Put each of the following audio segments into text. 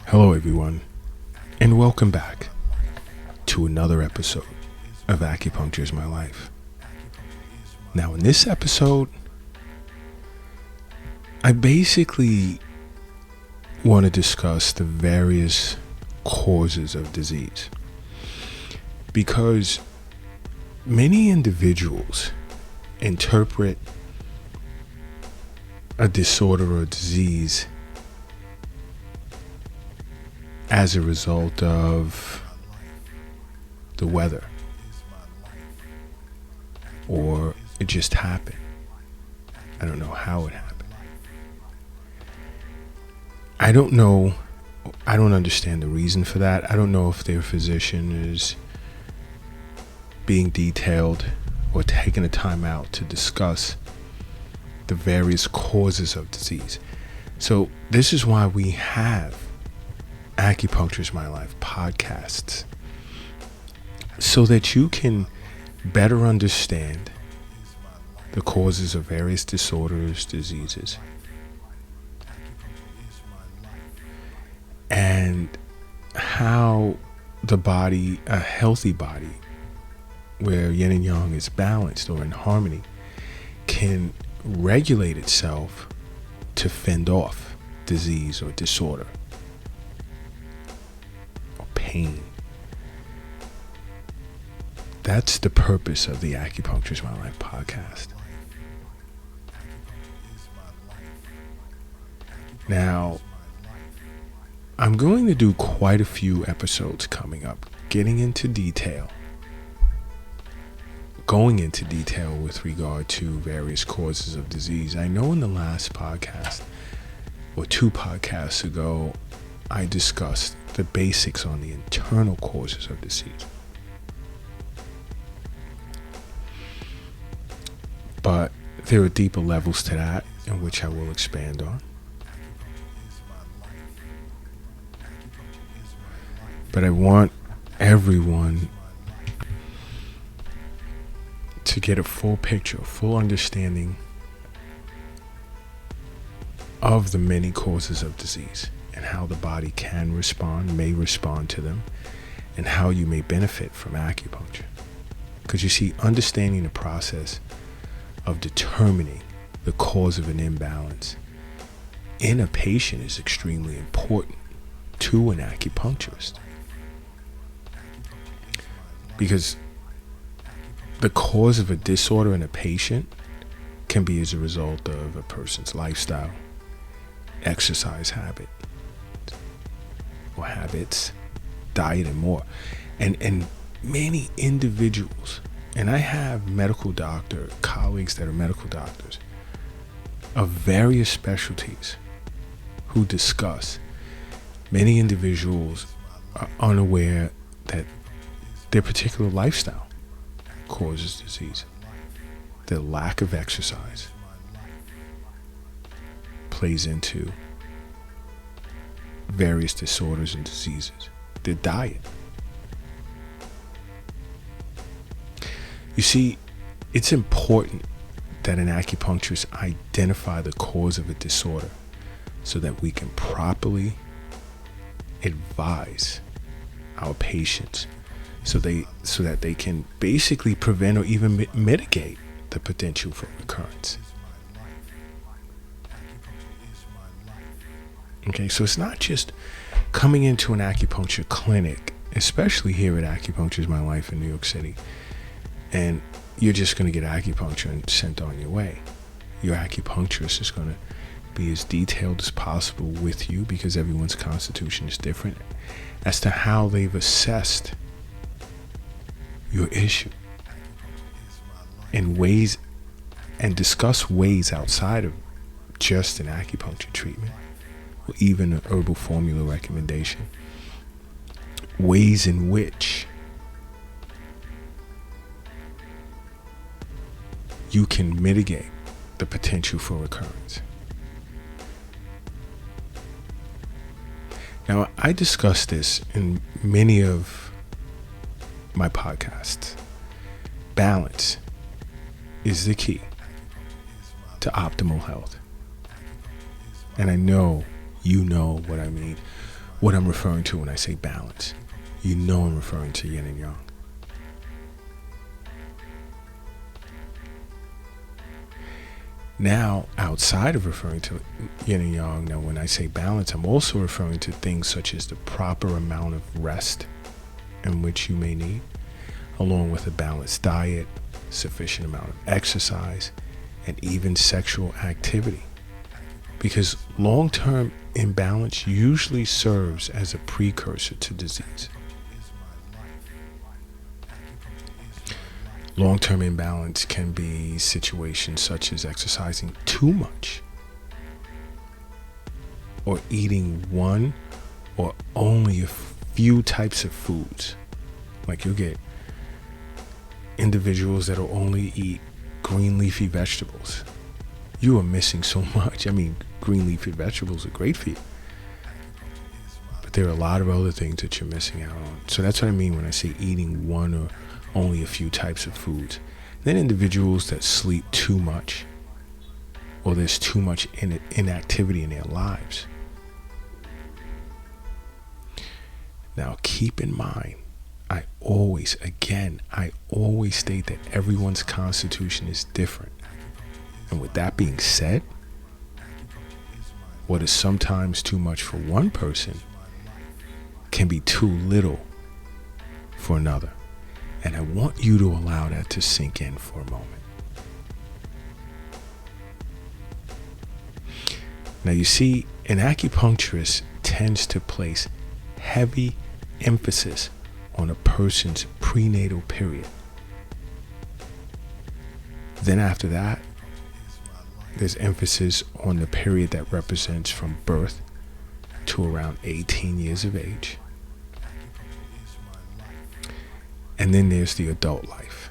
Hello everyone, and welcome back to another episode of Acupuncture is My Life. Now in this episode, I basically want to discuss the various causes of disease, because many individuals interpret a disorder or disease as a result of the weather, or it just happened. I don't know how it happened. I don't know. I don't understand the reason for that. I don't know if their physician is being detailed or taking the time out to discuss the various causes of disease. So this is why we have Acupuncture is My Life podcasts, so that you can better understand the causes of various disorders, diseases, and how the body, a healthy body, where yin and yang is balanced or in harmony, can regulate itself to fend off disease or disorder or pain. That's the purpose of the Acupuncture is My Life podcast. Now, I'm going to do quite a few episodes coming up, getting into detail, going into detail with regard to various causes of disease. I know in the last podcast, or 2 podcasts ago, I discussed the basics on the internal causes of disease. But there are deeper levels to that, in which I will expand on. But I want everyone to get a full picture, a full understanding of the many causes of disease and how the body can respond, may respond to them, and how you may benefit from acupuncture. Because you see, understanding the process of determining the cause of an imbalance in a patient is extremely important to an acupuncturist. Because the cause of a disorder in a patient can be as a result of a person's lifestyle, exercise habit, or habits, diet, and more. And many individuals, and I have medical doctor colleagues that are medical doctors of various specialties who discuss many individuals are unaware that their particular lifestyle causes disease. Their lack of exercise plays into various disorders and diseases. Their diet. You see, it's important that an acupuncturist identify the cause of a disorder so that we can properly advise our patients so that they can basically prevent or even mitigate the potential for recurrence. Okay, so it's not just coming into an acupuncture clinic, especially here at Acupuncture is My Life in New York City, and you're just going to get acupuncture and sent on your way. Your acupuncturist is going to be as detailed as possible with you, because everyone's constitution is different, as to how they've assessed your issue in ways, and discuss ways outside of just an acupuncture treatment or even an herbal formula recommendation, ways in which you can mitigate the potential for recurrence. Now, I discuss this in many of my podcasts. Balance is the key to optimal health. And I know you know what I mean what I'm referring to when I say balance. You know I'm referring to yin and yang. Now, outside of referring to yin and yang, now when I say balance, I'm also referring to things such as the proper amount of rest in which you may need, along with a balanced diet, sufficient amount of exercise, and even sexual activity. Because long-term imbalance usually serves as a precursor to disease. Long-term imbalance can be situations such as exercising too much, or eating one or only a few types of foods. Like you'll get individuals that'll only eat green leafy vegetables. You are missing so much. I mean, green leafy vegetables are great for you, but there are a lot of other things that you're missing out on. So that's what I mean when I say eating one or only a few types of foods. Then individuals that sleep too much, or there's too much inactivity in their lives. Now keep in mind, I always state that everyone's constitution is different. And with that being said, what is sometimes too much for one person can be too little for another. And I want you to allow that to sink in for a moment. Now you see, an acupuncturist tends to place heavy emphasis on a person's prenatal period. Then after that, there's emphasis on the period that represents from birth to around 18 years of age. And then there's the adult life.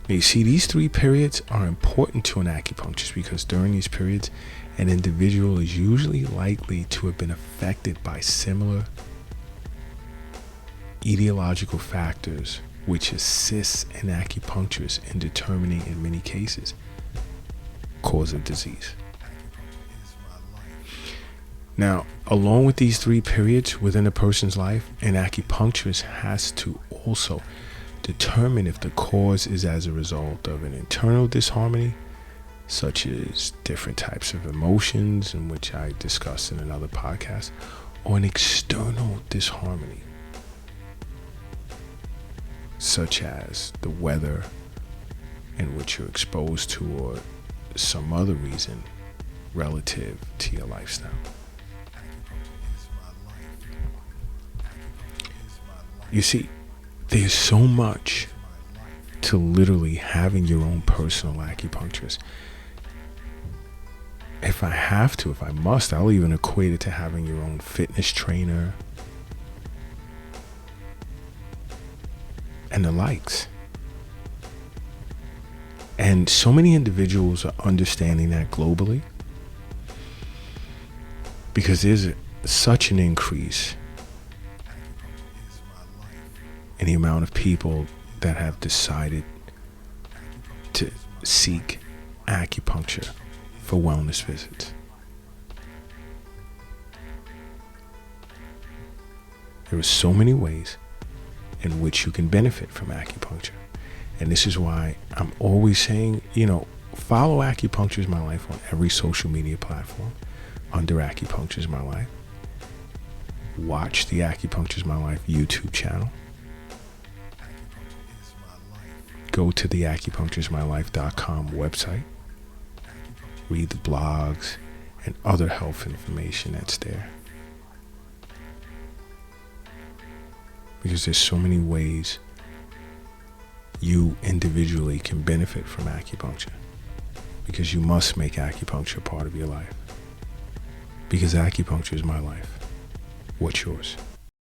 Now you see, these three periods are important to an acupuncturist because during these periods, an individual is usually likely to have been affected by similar etiological factors, which assists an acupuncturist in determining, in many cases, cause of disease. Now, along with these three periods within a person's life, an acupuncturist has to also determine if the cause is as a result of an internal disharmony, such as different types of emotions, in which I discussed in another podcast, or an external disharmony, such as the weather in which you're exposed to, or some other reason relative to your lifestyle. You see, there's so much to literally having your own personal acupuncturist. If I must, I'll even equate it to having your own fitness trainer and the likes. And so many individuals are understanding that globally because there's such an increase in the amount of people that have decided to seek acupuncture for wellness visits. There are so many ways in which you can benefit from acupuncture. And this is why I'm always saying, follow Acupuncture is My Life on every social media platform under Acupuncture is My Life. Watch the Acupuncture is My Life YouTube channel. Go to the acupunctureismylife.com website. Read the blogs and other health information that's there. Because there's so many ways you individually can benefit from acupuncture. Because you must make acupuncture part of your life. Because acupuncture is my life. What's yours?